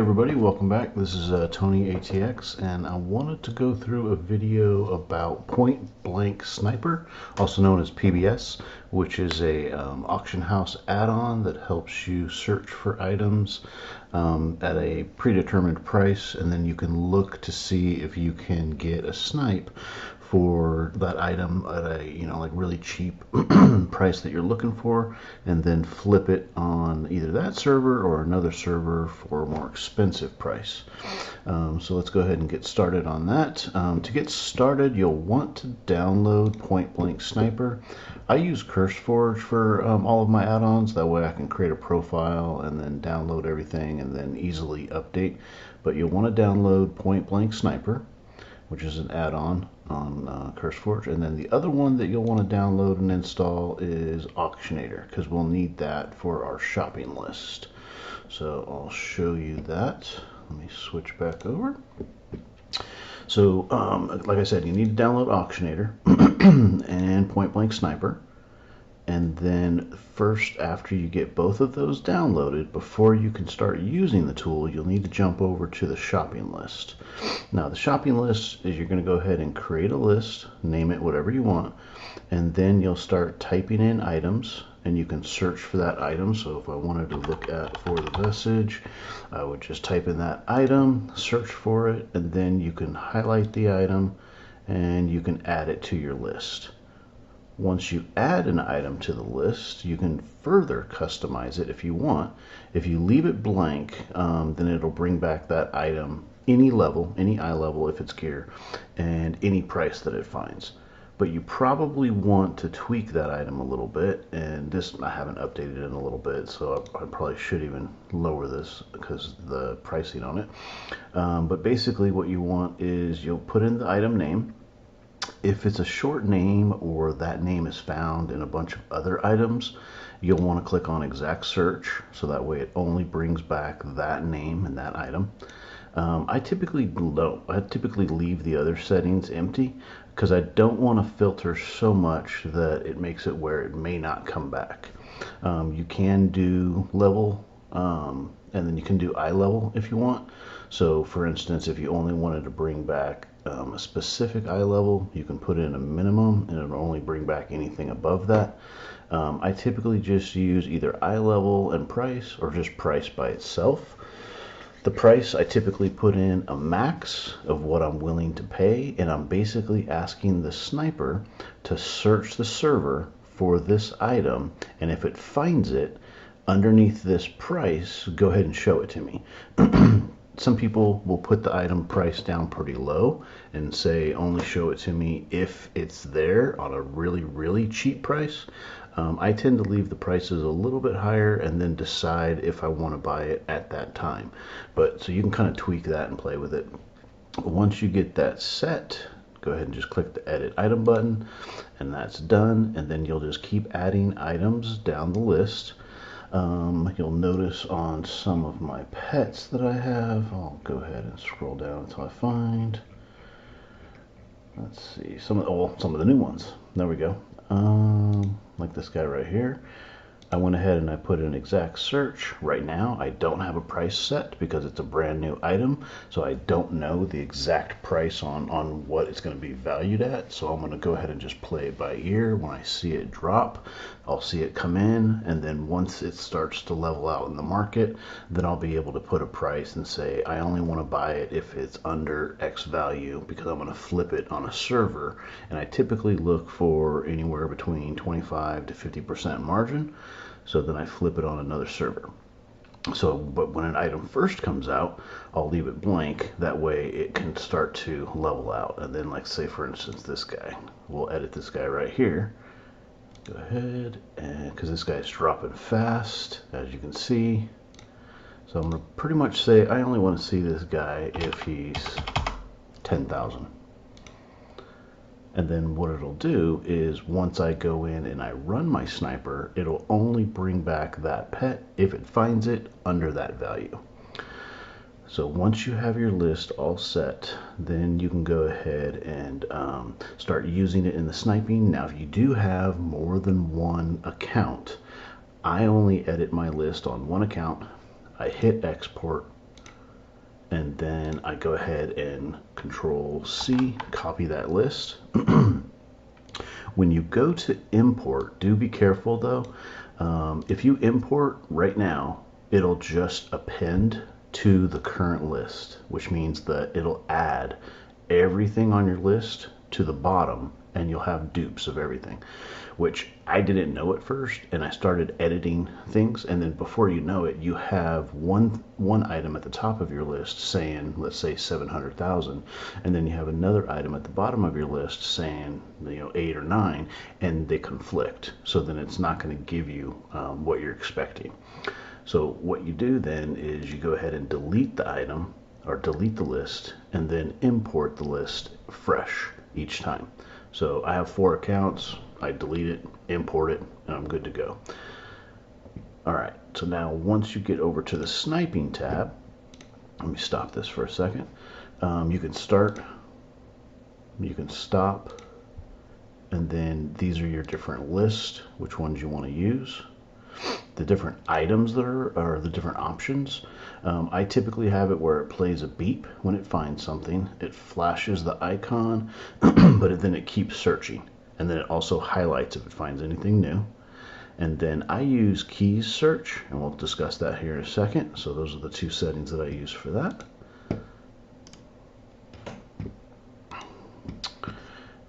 everybody, welcome back. This is Tony ATX, and I wanted to go through a video about Point Blank Sniper, also known as PBS, which is a auction house add-on that helps you search for items at a predetermined price, and then you can look to see if you can get a snipe for that item at a like really cheap price that you're looking for, and then flip it on either that server or another server for a more expensive price. So let's go ahead and get started on that. To get started, you'll want to download Point Blank Sniper. I use CurseForge for all of my add-ons. That way I can create a profile and then download everything and then easily update. But you'll want to download Point Blank Sniper, which is an add-on on CurseForge, and then the other one that you'll want to download and install is Auctionator, because we'll need that for our shopping list. So I'll show you that. Let me switch back over. So like I said, you need to download Auctionator and Point Blank Sniper. And then first, after you get both of those downloaded, before you can start using the tool, you'll need to jump over to the shopping list. Now, the shopping list is you're going to go ahead and create a list, name it whatever you want, and then you'll start typing in items, and you can search for that item. So if I wanted to look at For the Message, I would just type in that item, search for it, and then you can highlight the item, and you can add it to your list. Once you add an item to the list, you can further customize it if you want. If you leave it blank, then it'll bring back that item any level, any eye level if it's gear, and any price that it finds. But you probably want to tweak that item a little bit, and this I haven't updated in a little bit, so I probably should even lower this because of the pricing on it. But basically what you want is you'll put in the item name. If it's a short name or that name is found in a bunch of other items, you'll want to click on exact search, so that way it only brings back that name and that item. I typically leave the other settings empty because I don't want to filter so much that it makes it where it may not come back. You can do level, and then you can do eye level if you want. So for instance, if you only wanted to bring back a specific eye level, you can put in a minimum and it'll only bring back anything above that. I typically just use either eye level and price, or just price by itself. The price, I typically put in a max of what I'm willing to pay, and I'm basically asking the sniper to search the server for this item, and if it finds it underneath this price, go ahead and show it to me. Some people will put the item price down pretty low and say only show it to me if it's there on a really, really cheap price. I tend to leave the prices a little bit higher and then decide if I want to buy it at that time. But so you can kind of tweak that and play with it. Once you get that set, go ahead and just click the Edit Item button, and that's done. And then you'll just keep adding items down the list. You'll notice on some of my pets that I have, I'll go ahead and scroll down until I find, let's see, some of the new ones. There we go. Like this guy right here. I went ahead and I put in exact search. Right now I don't have a price set because it's a brand new item, so I don't know the exact price on what it's going to be valued at. So I'm going to go ahead and just play it by ear. When I see it drop, I'll see it come in, and then once it starts to level out in the market, then I'll be able to put a price and say I only want to buy it if it's under X value, because I'm going to flip it on a server, and I typically look for anywhere between 25 to 50% margin. So then I flip it on another server. So, but when an item first comes out, I'll leave it blank. That way it can start to level out. And then, like, say for instance, this guy, we'll edit this guy right here. Go ahead, and because this guy's dropping fast, as you can see. So I'm gonna pretty much say I only want to see this guy if he's 10,000. And then what it'll do is once I go in and I run my sniper, it'll only bring back that pet if it finds it under that value. So once you have your list all set, then you can go ahead and start using it in the sniping. Now, if you do have more than one account, I only edit my list on one account. I hit export, and then I go ahead and Control C, copy that list. When you go to import, do be careful though. If you import right now, it'll just append to the current list, which means that it'll add everything on your list to the bottom, and you'll have dupes of everything, which I didn't know at first, and I started editing things, and then before you know it, you have one item at the top of your list saying, let's say 700,000, and then you have another item at the bottom of your list saying 8 or 9, and they conflict. So then it's not going to give you what you're expecting. So what you do then is you go ahead and delete the item or delete the list, and then import the list fresh each time. So I have 4 accounts, I delete it, import it, and I'm good to go. Alright, so now once you get over to the sniping tab, let me stop this for a second. You can start, you can stop, and then these are your different lists, which ones you want to use. The different items that are the different options. I typically have it where it plays a beep when it finds something. It flashes the icon, but then it keeps searching. And then it also highlights if it finds anything new. And then I use keys search, and we'll discuss that here in a second. So those are the 2 settings that I use for that.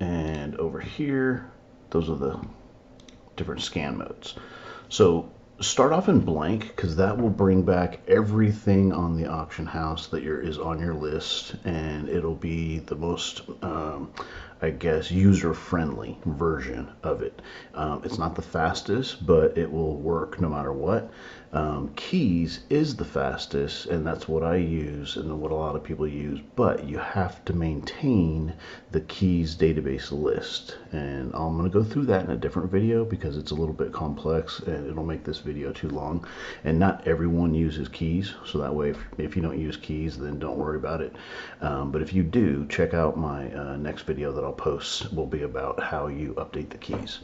And over here, those are the different scan modes. So start off in blank, because that will bring back everything on the auction house that is on your list, and it'll be the most I guess user-friendly version of it. It's not the fastest, but it will work no matter what. Keys is the fastest, and that's what I use and what a lot of people use, but you have to maintain the keys database list, and I'm going to go through that in a different video because it's a little bit complex and it'll make this video too long, and not everyone uses keys, so that way if you don't use keys, then don't worry about it. But if you do, check out my next video that I'll post will be about how you update the keys.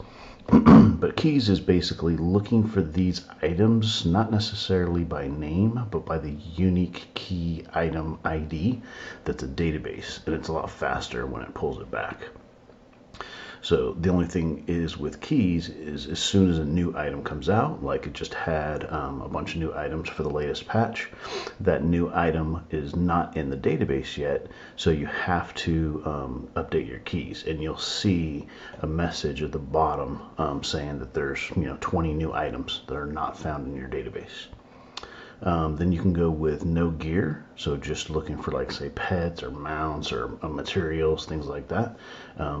But keys is basically looking for these items, not necessarily by name, but by the unique key item ID that's a database, and it's a lot faster when it pulls it back. So the only thing is with keys is as soon as a new item comes out, like it just had a bunch of new items for the latest patch, that new item is not in the database yet, so you have to update your keys, and you'll see a message at the bottom saying that there's 20 new items that are not found in your database. Then you can go with no gear, so just looking for, like, say, pets or mounts or materials, things like that.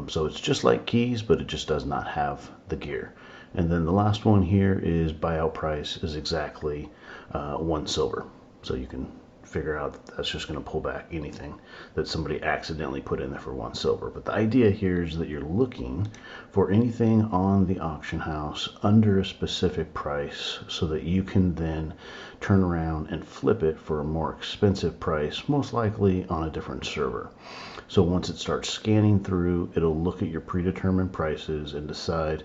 So it's just like keys, but it just does not have the gear. And then the last one here is buyout price is exactly 1 silver. So you can figure out that that's just going to pull back anything that somebody accidentally put in there for 1 silver. But the idea here is that you're looking for anything on the auction house under a specific price so that you can then turn around and flip it for a more expensive price, most likely on a different server. So once it starts scanning through, it'll look at your predetermined prices and decide,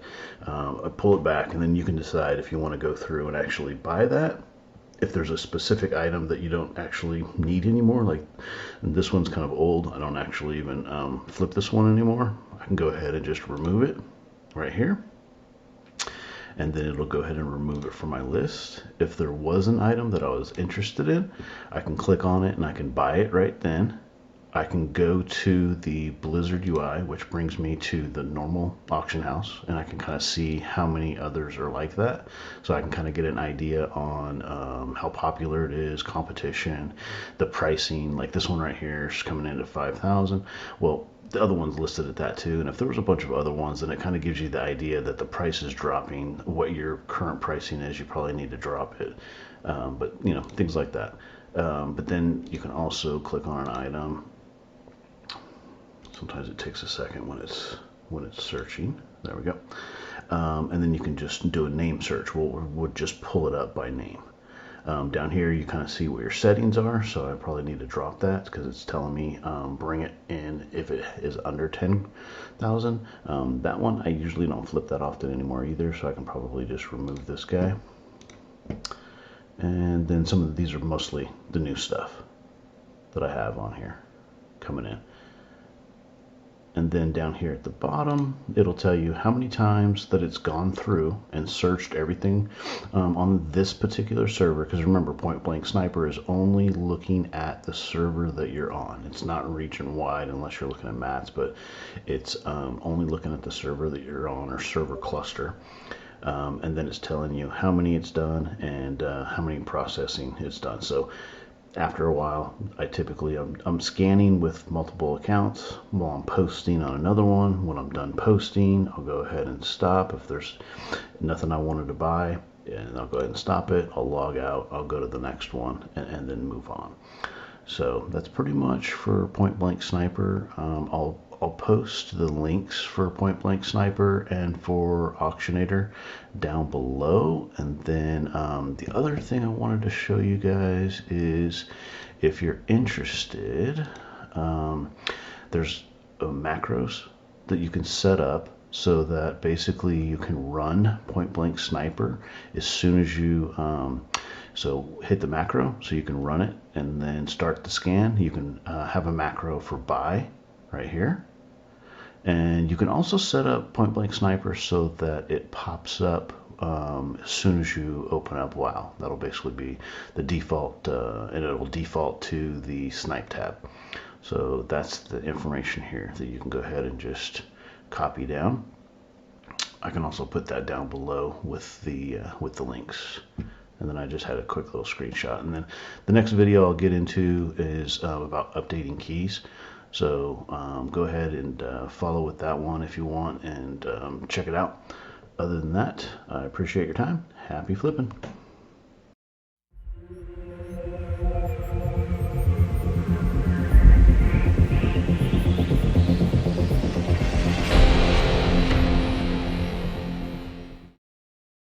pull it back, and then you can decide if you want to go through and actually buy that. If there's a specific item that you don't actually need anymore, like this one's kind of old, I don't actually even flip this one anymore, I can go ahead and just remove it right here, and then it'll go ahead and remove it from my list. If there was an item that I was interested in, I can click on it and I can buy it right then. I can go to the Blizzard UI, which brings me to the normal auction house, and I can kind of see how many others are like that. So I can kind of get an idea on how popular it is, competition, the pricing. Like this one right here is coming in at 5,000. Well, the other one's listed at that too, and if there was a bunch of other ones, then it kind of gives you the idea that the price is dropping. What your current pricing is, you probably need to drop it. But things like that. But then you can also click on an item. Sometimes it takes a second when it's searching. There we go. And then you can just do a name search. We'll just pull it up by name. Down here you kind of see what your settings are, so I probably need to drop that because it's telling me bring it in if it is under 10,000. That one I usually don't flip that often anymore either, so I can probably just remove this guy. And then some of these are mostly the new stuff. that I have on here coming in. And then down here at the bottom, it'll tell you how many times that it's gone through and searched everything on this particular server. Because remember, Point Blank Sniper is only looking at the server that you're on. It's not region wide unless you're looking at mats, but it's only looking at the server that you're on, or server cluster. And then it's telling you how many it's done and how many processing it's done. So after a while, I'm scanning with multiple accounts while I'm posting on another one. When I'm done posting, I'll go ahead and stop. If there's nothing I wanted to buy, and I'll go ahead and stop it. I'll log out. I'll go to the next one and then move on. So that's pretty much for Point Blank Sniper. I'll post the links for Point Blank Sniper and for Auctionator down below. And then the other thing I wanted to show you guys is, if you're interested, there's macros that you can set up so that basically you can run Point Blank Sniper as soon as you so hit the macro so you can run it and then start the scan. You can have a macro for buy right here. And you can also set up Point Blank Sniper so that it pops up as soon as you open up WoW. That'll basically be the default, and it will default to the Snipe tab. So that's the information here that you can go ahead and just copy down. I can also put that down below with the links. And then I just had a quick little screenshot. And then the next video I'll get into is about updating keys. So go ahead and follow with that one if you want, and check it out. Other than that, I appreciate your time. Happy flipping.